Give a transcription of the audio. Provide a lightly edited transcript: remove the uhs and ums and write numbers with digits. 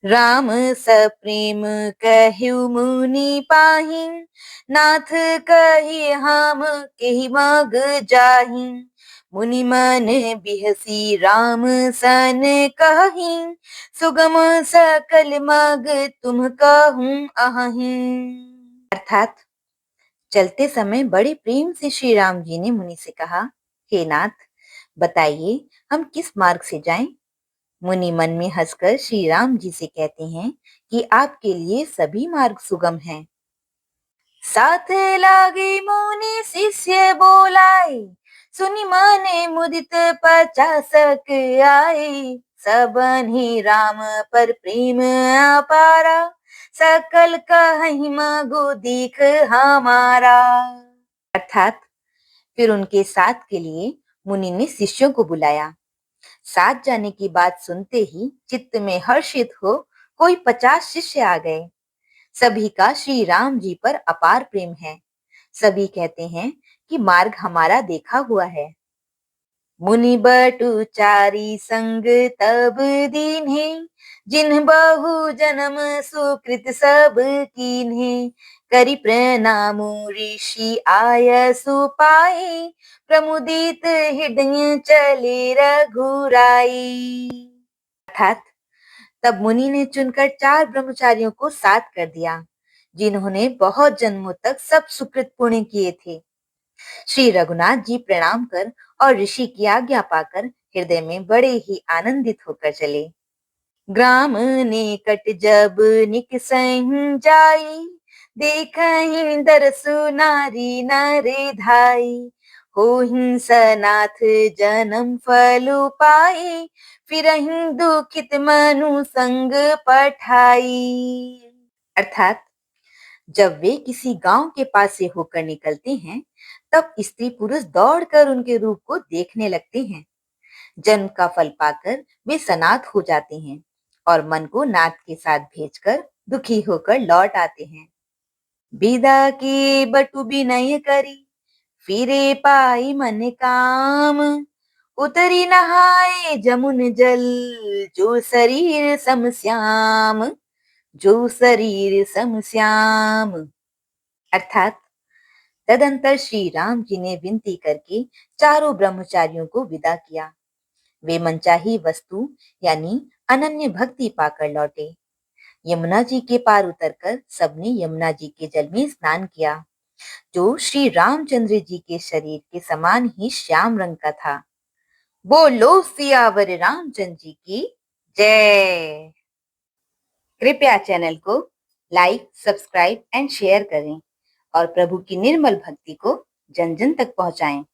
राम सप्रेम कहु मुनि पाहि, नाथ कहि हम केहि मग जाहि। मुनि मन बिहसी राम सन कहि, सुगम सकल मग तुम कहूँ अहि। अर्थात चलते समय बड़े प्रेम से श्री राम जी ने मुनि से कहा, हे नाथ, बताइए हम किस मार्ग से जाएं? मुनि मन में हंसकर श्री राम जी से कहते हैं कि आपके लिए सभी मार्ग सुगम हैं। साथ लागे मुनि शिष्य बोलाए, सुनि मन मुदित पचासक आए। सबनि राम पर प्रेम अपारा, सकल कहि मगो दीख हमारा। अर्थात फिर उनके साथ के लिए मुनि ने शिष्यों को बुलाया। साथ जाने की बात सुनते ही चित्त में हर्षित हो कोई 50 शिष्य आ गए। सभी का श्री राम जी पर अपार प्रेम है। सभी कहते हैं कि मार्ग हमारा देखा हुआ है। मुनि बटु चारी संग तब दीन्हे, जिन्ह बहु जन्म सुकृत सब कीन्हे। करि प्रणाम ऋषि आयसु पाई, प्रमुदित हृदय चले रघुराई। अर्थात तब मुनि ने चुनकर 4 ब्रह्मचारियों को साथ कर दिया, जिन्होंने बहुत जन्मों तक सब सुकृत पुण्य किए थे। श्री रघुनाथ जी प्रणाम कर और ऋषि की आज्ञा पाकर हृदय में बड़े ही आनंदित होकर चले। ग्राम निकट जब निकसहिं जाई, देखहि दरसु नारी नरे धाई। होहिं सनाथ जन्म फलु पाई, फिरहिं दुखित मनु संग पठाई। अर्थात जब वे किसी गांव के पास से होकर निकलते हैं, तब स्त्री पुरुष दौड़कर उनके रूप को देखने लगते हैं। जन्म का फल पाकर वे सनाथ हो जाते हैं और मन को नाथ के साथ भेजकर दुखी होकर लौट आते हैं। बिदा की बटु बिनय करी, फिरे पाई मन काम। उतरी नहाए जमुन जल, जो शरीर सम श्याम। जो शरीर सम श्याम। अर्थात तदंतर श्री राम जी ने विनती करके चारों ब्रह्मचारियों को विदा किया। वे मनचाही वस्तु यानी अनन्य भक्ति पाकर लौटे। यमुना जी के पार उतरकर सबने यमुना जी के जल में स्नान किया, जो श्री रामचंद्र जी के शरीर के समान ही श्याम रंग का था। बोलो सियावर रामचंद्र जी की जय। कृपया चैनल को लाइक, सब्सक्राइब एंड शेयर करें और प्रभु की निर्मल भक्ति को जन जन तक पहुंचाएं।